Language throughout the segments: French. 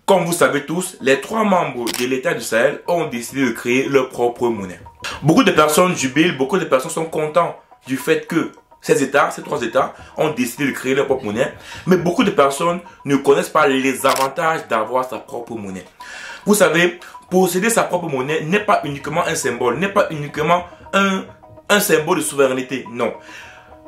Comme vous savez tous, les 3 membres de l'État du Sahel ont décidé de créer leur propre monnaie. Beaucoup de personnes jubilent, beaucoup de personnes sont contents du fait que ces 3 États ont décidé de créer leur propre monnaie. Mais beaucoup de personnes ne connaissent pas les avantages d'avoir sa propre monnaie. Vous savez, posséder sa propre monnaie n'est pas uniquement un symbole, n'est pas uniquement un symbole de souveraineté, non.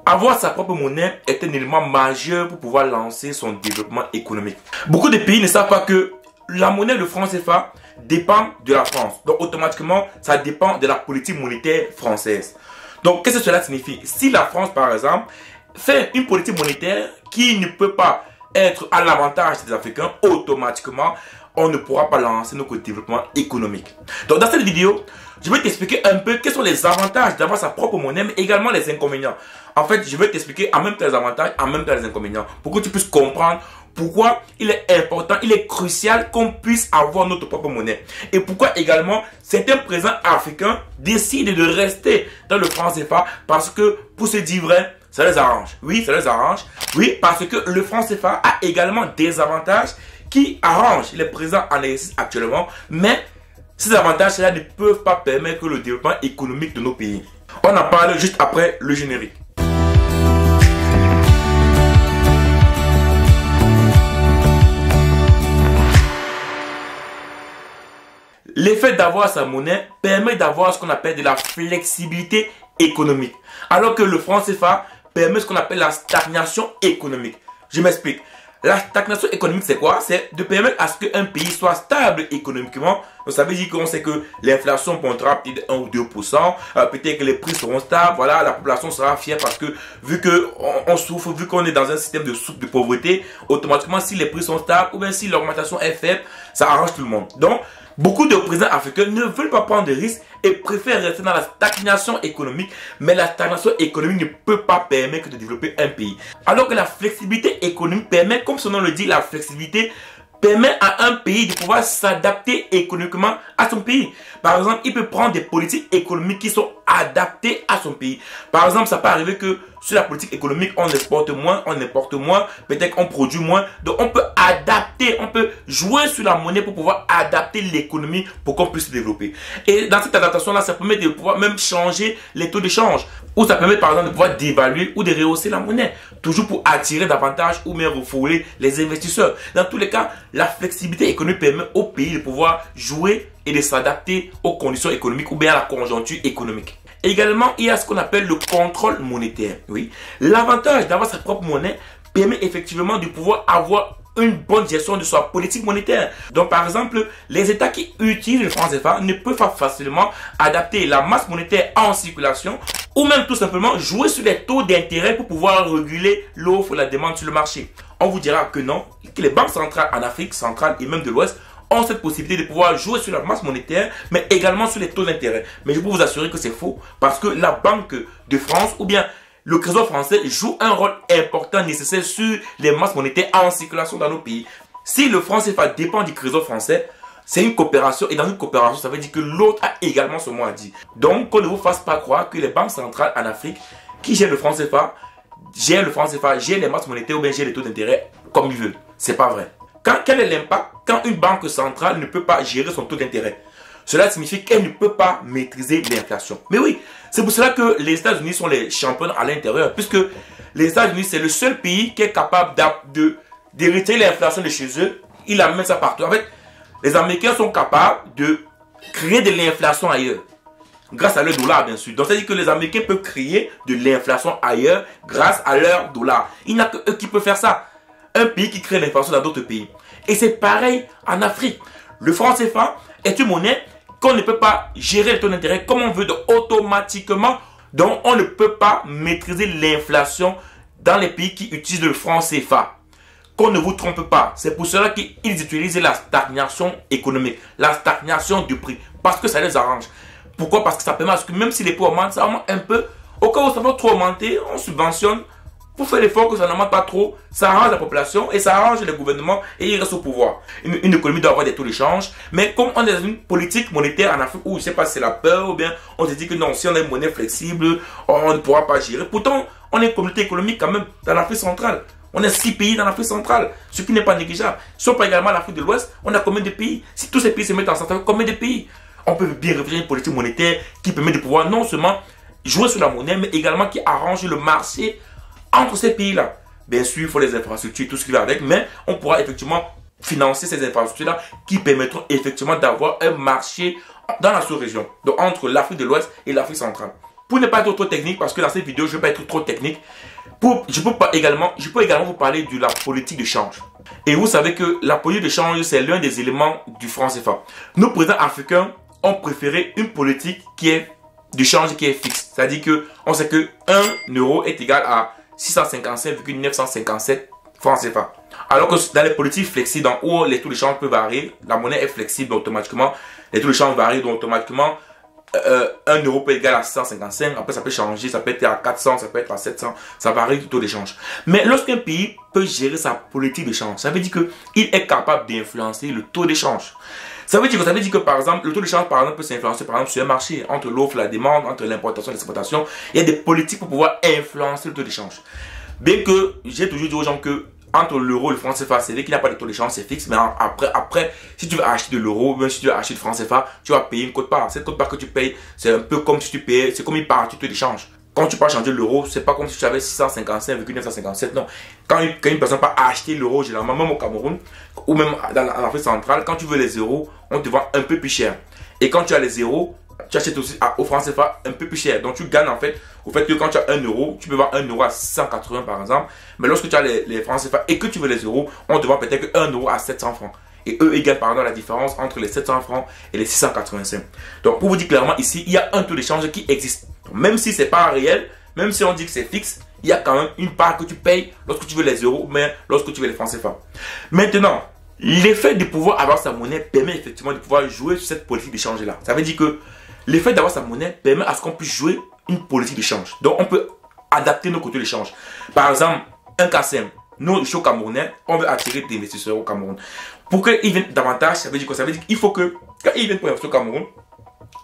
Avoir sa propre monnaie est un élément majeur pour pouvoir lancer son développement économique. Beaucoup de pays ne savent pas que la monnaie de franc CFA dépend de la France. Donc automatiquement, ça dépend de la politique monétaire française. Donc qu'est-ce que cela signifie? Si la France, par exemple, fait une politique monétaire qui ne peut pas être à l'avantage des Africains, automatiquement, on ne pourra pas lancer notre développement économique. Donc dans cette vidéo, je vais t'expliquer un peu quels sont les avantages d'avoir sa propre monnaie, mais également les inconvénients. En fait, je vais t'expliquer en même temps les avantages, en même temps les inconvénients, pour que tu puisses comprendre pourquoi il est important, il est crucial qu'on puisse avoir notre propre monnaie. Et pourquoi également certains présidents africains décident de rester dans le franc CFA parce que, pour se dire vrai, ça les arrange. Oui, ça les arrange. Oui, parce que le franc CFA a également des avantages qui arrangent les présidents en exercice actuellement, mais ces avantages-là ne peuvent pas permettre le développement économique de nos pays. On en parle juste après le générique. L'effet d'avoir sa monnaie permet d'avoir ce qu'on appelle de la flexibilité économique. Alors que le franc CFA permet ce qu'on appelle la stagnation économique. Je m'explique. La stagnation économique, c'est quoi? C'est de permettre à ce qu'un pays soit stable économiquement. Donc, ça veut dire qu'on sait que l'inflation montera peut-être 1 ou 2%. Peut-être que les prix seront stables. Voilà, la population sera fière parce que vu qu'on souffre, vu qu'on est dans un système de pauvreté, automatiquement, si les prix sont stables ou bien si l'augmentation est faible, ça arrange tout le monde. Donc, beaucoup de présidents africains ne veulent pas prendre de risques et préfèrent rester dans la stagnation économique. Mais la stagnation économique ne peut pas permettre de développer un pays. Alors que la flexibilité économique permet, comme son nom le dit, la flexibilité permet à un pays de pouvoir s'adapter économiquement à son pays. Par exemple, il peut prendre des politiques économiques qui sont adaptées à son pays. Par exemple, ça peut arriver que sur la politique économique, on exporte moins, on importe moins, peut-être qu'on produit moins. Donc, on peut adapter, on peut jouer sur la monnaie pour pouvoir adapter l'économie pour qu'on puisse se développer. Et dans cette adaptation-là, ça permet de pouvoir même changer les taux d'échange. Ou ça permet par exemple de pouvoir dévaluer ou de rehausser la monnaie. Toujours pour attirer davantage ou même refouler les investisseurs. Dans tous les cas, la flexibilité économique permet au pays de pouvoir jouer et de s'adapter aux conditions économiques ou bien à la conjoncture économique. Également, il y a ce qu'on appelle le contrôle monétaire. Oui. L'avantage d'avoir sa propre monnaie permet effectivement de pouvoir avoir une bonne gestion de sa politique monétaire. Donc, par exemple, les États qui utilisent le franc CFA ne peuvent pas facilement adapter la masse monétaire en circulation ou même tout simplement jouer sur les taux d'intérêt pour pouvoir réguler l'offre et la demande sur le marché. On vous dira que non, que les banques centrales en Afrique centrale et même de l'Ouest ont cette possibilité de pouvoir jouer sur la masse monétaire, mais également sur les taux d'intérêt. Mais je peux vous assurer que c'est faux, parce que la Banque de France ou bien le Trésor français joue un rôle important nécessaire sur les masses monétaires en circulation dans nos pays. Si le franc CFA dépend du Trésor français, c'est une coopération, et dans une coopération, ça veut dire que l'autre a également son mot à dire. Donc, qu'on ne vous fasse pas croire que les banques centrales en Afrique qui gèrent le franc CFA, gèrent les masses monétaires ou bien gèrent les taux d'intérêt comme ils veulent. C'est pas vrai. Quel est l'impact quand une banque centrale ne peut pas gérer son taux d'intérêt? Cela signifie qu'elle ne peut pas maîtriser l'inflation. Mais oui, c'est pour cela que les États-Unis sont les champions à l'intérieur, puisque les États-Unis, c'est le seul pays qui est capable d'hériter l'inflation de chez eux. Il amène ça partout. En fait, les Américains sont capables de créer de l'inflation ailleurs, grâce à leur dollar, bien sûr. Donc, c'est-à-dire que les Américains peuvent créer de l'inflation ailleurs grâce à leur dollar. Il n'y a que eux qui peuvent faire ça. Un pays qui crée l'inflation dans d'autres pays. Et c'est pareil en Afrique. Le franc CFA est une monnaie qu'on ne peut pas gérer le taux d'intérêt comme on veut, donc automatiquement. Donc, on ne peut pas maîtriser l'inflation dans les pays qui utilisent le franc CFA. Qu'on ne vous trompe pas. C'est pour cela qu'ils utilisent la stagnation économique, la stagnation du prix, parce que ça les arrange. Pourquoi? Parce que ça permet à ce que même si les prix augmentent, ça augmente un peu. Au cas où ça va trop augmenter, on subventionne. Pour faire l'effort que ça n'augmente pas trop, ça arrange la population et ça arrange le gouvernement et il reste au pouvoir. Une économie doit avoir des taux d'échange. Mais comme on est dans une politique monétaire en Afrique où je ne sais pas si c'est la peur ou bien on se dit que non, si on a une monnaie flexible, on ne pourra pas gérer. Pourtant, on est une communauté économique quand même dans l'Afrique centrale. On a 6 pays dans l'Afrique centrale, ce qui n'est pas négligeable. Si on prend également l'Afrique de l'Ouest, on a combien de pays? Si tous ces pays se mettent ensemble, combien de pays? On peut bien réfléchir à une politique monétaire qui permet de pouvoir non seulement jouer sur la monnaie, mais également qui arrange le marché entre ces pays-là. Bien sûr, il faut les infrastructures, tout ce qui va avec, mais on pourra effectivement financer ces infrastructures-là qui permettront effectivement d'avoir un marché dans la sous-région, donc entre l'Afrique de l'Ouest et l'Afrique centrale. Pour ne pas être trop technique, parce que dans cette vidéo, je ne vais pas être trop technique, je peux également vous parler de la politique de change. Et vous savez que la politique de change, c'est l'un des éléments du franc CFA. Nos présidents africains ont préféré une politique qui est de change qui est fixe. C'est-à-dire qu'on sait que 1 euro est égal à 657,957 francs CFA. Alors que dans les politiques flexibles, où les taux de change peuvent varier, la monnaie est flexible automatiquement, les taux de change varient donc automatiquement. 1 euro peut être égal à 655, après ça peut changer, ça peut être à 400, ça peut être à 700, ça varie du taux d'échange. Mais lorsqu'un pays peut gérer sa politique d'échange, ça veut dire qu'il est capable d'influencer le taux d'échange. Ça veut dire que par exemple, le taux d'échange par exemple peut s'influencer par exemple sur un marché, entre l'offre et la demande, entre l'importation et l'exportation. Il y a des politiques pour pouvoir influencer le taux d'échange. Bien que j'ai toujours dit aux gens que entre l'euro et le franc CFA, c'est vrai qu'il n'y a pas de taux d'échange, c'est fixe, mais après, si tu veux acheter de l'euro, même si tu veux acheter du franc CFA, tu vas payer une quote-part. Cette quote-part que tu payes, c'est un peu comme si tu payais, c'est comme une partie du taux d'échange. Quand tu pars changer l'euro, c'est pas comme si tu avais 655,957, non. Quand une personne part acheter l'euro, généralement, même au Cameroun, ou même en Afrique centrale, quand tu veux les euros, on te vend un peu plus cher. Et quand tu as les zéros, tu achètes aussi au franc CFA un peu plus cher. Donc tu gagnes en fait au fait que quand tu as 1 euro, tu peux vendre 1 euro à 680 par exemple. Mais lorsque tu as les francs CFA et que tu veux les euros, on te vend peut-être 1 euro à 700 francs. Et eux, ils gagnent par exemple la différence entre les 700 francs et les 685. Donc pour vous dire clairement ici, il y a un taux d'échange qui existe. Donc, même si ce n'est pas réel, même si on dit que c'est fixe, il y a quand même une part que tu payes lorsque tu veux les euros, mais lorsque tu veux les francs CFA. Maintenant, l'effet de pouvoir avoir sa monnaie permet effectivement de pouvoir jouer sur cette politique d'échange là. Ça veut dire que l'effet d'avoir sa monnaie permet à ce qu'on puisse jouer une politique d'échange. Donc, on peut adapter nos côtés d'échange. Par exemple, un cas simple. Nous, chez Camerounais, on veut attirer des investisseurs au Cameroun. Pour qu'ils viennent davantage, ça veut dire quoi? Ça veut dire qu'il faut que, quand ils viennent pour investir au Cameroun,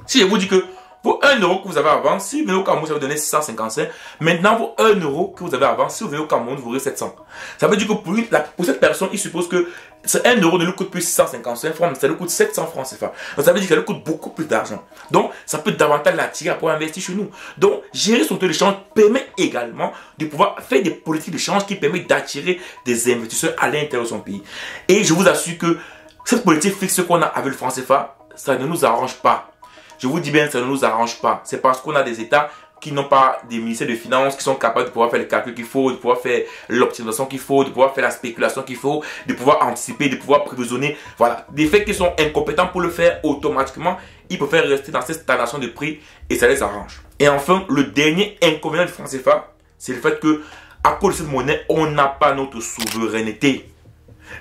si je vous dis que pour 1 euro que vous avez avant, si vous venez au Cameroun, ça va vous donner 655. Maintenant, pour 1 euro que vous avez avant, si vous venez au Cameroun, vous aurez 700. Ça veut dire que pour cette personne, il suppose que ce 1 euro ne lui coûte plus 655 francs, mais ça lui coûte 700 francs CFA. Donc, ça veut dire que ça lui coûte beaucoup plus d'argent. Donc, ça peut davantage l'attirer pour investir chez nous. Donc, gérer son taux d'échange permet également de pouvoir faire des politiques d'échange qui permettent d'attirer des investisseurs à l'intérieur de son pays. Et je vous assure que cette politique fixe qu'on a avec le franc CFA, ça ne nous arrange pas. Je vous dis bien, ça ne nous arrange pas. C'est parce qu'on a des États qui n'ont pas des ministères de finances qui sont capables de pouvoir faire les calculs qu'il faut, de pouvoir faire l'optimisation qu'il faut, de pouvoir faire la spéculation qu'il faut, de pouvoir anticiper, de pouvoir prévisionner. Voilà. Des faits qui sont incompétents pour le faire automatiquement, ils préfèrent rester dans cette stagnation de prix et ça les arrange. Et enfin, le dernier inconvénient du franc CFA, c'est le fait que à cause de cette monnaie, on n'a pas notre souveraineté.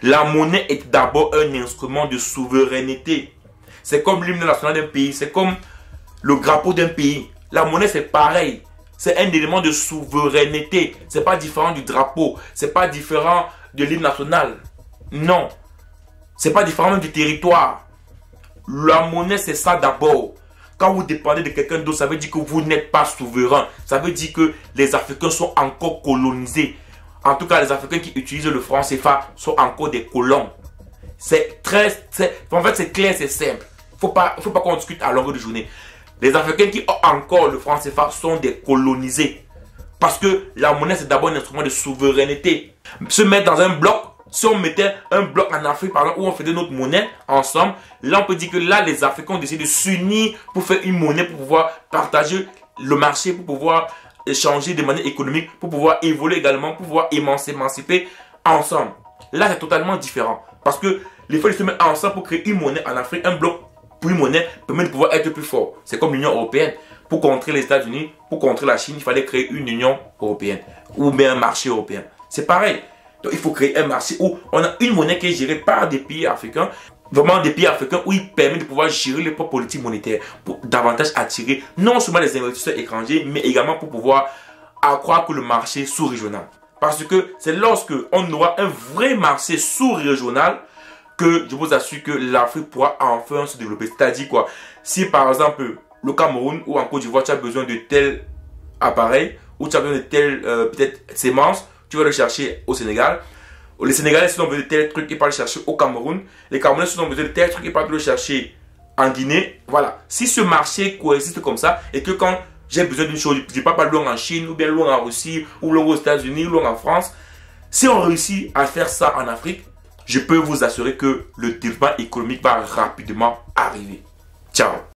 La monnaie est d'abord un instrument de souveraineté. C'est comme l'hymne national d'un pays, c'est comme le drapeau d'un pays. La monnaie, c'est pareil. C'est un élément de souveraineté. Ce n'est pas différent du drapeau. Ce n'est pas différent de l'hymne national. Non. Ce n'est pas différent même du territoire. La monnaie, c'est ça d'abord. Quand vous dépendez de quelqu'un d'autre, ça veut dire que vous n'êtes pas souverain. Ça veut dire que les Africains sont encore colonisés. En tout cas, les Africains qui utilisent le franc CFA sont encore des colons. En fait, c'est clair, c'est simple. Faut pas qu'on discute à longueur de journée. Les Africains qui ont encore le franc CFA sont des colonisés. Parce que la monnaie, c'est d'abord un instrument de souveraineté. Se mettre dans un bloc, si on mettait un bloc en Afrique, par exemple, où on faisait notre monnaie ensemble, là, on peut dire que là, les Africains ont décidé de s'unir pour faire une monnaie, pour pouvoir partager le marché, pour pouvoir échanger de manière économique, pour pouvoir évoluer également, pour pouvoir émanciper ensemble. Là, c'est totalement différent. Parce que les fois, ils se mettent ensemble pour créer une monnaie en Afrique, un bloc pour une monnaie permet de pouvoir être plus fort. C'est comme l'Union européenne. Pour contrer les États-Unis, pour contrer la Chine, il fallait créer une Union européenne ou bien un marché européen. C'est pareil. Donc, il faut créer un marché où on a une monnaie qui est gérée par des pays africains, vraiment des pays africains où il permet de pouvoir gérer les propres politiques monétaires pour davantage attirer non seulement les investisseurs étrangers, mais également pour pouvoir accroître le marché sous-régional. Parce que c'est lorsque on aura un vrai marché sous-régional que je vous assure que l'Afrique pourra enfin se développer. C'est-à-dire quoi? Si par exemple le Cameroun ou en Côte d'Ivoire tu as besoin de tel appareil ou tu as besoin de tel peut-être sémence, tu vas le chercher au Sénégal. Les Sénégalais, s'ils ont besoin de tel truc, ils partent le chercher au Cameroun. Les Camerounais, s'ils ont besoin de tel truc, ils partent le chercher en Guinée. Voilà. Si ce marché coexiste comme ça et que quand j'ai besoin d'une chose, je ne parle pas loin en Chine ou bien loin en Russie ou loin aux États-Unis ou loin en France. Si on réussit à faire ça en Afrique, je peux vous assurer que le développement économique va rapidement arriver. Ciao.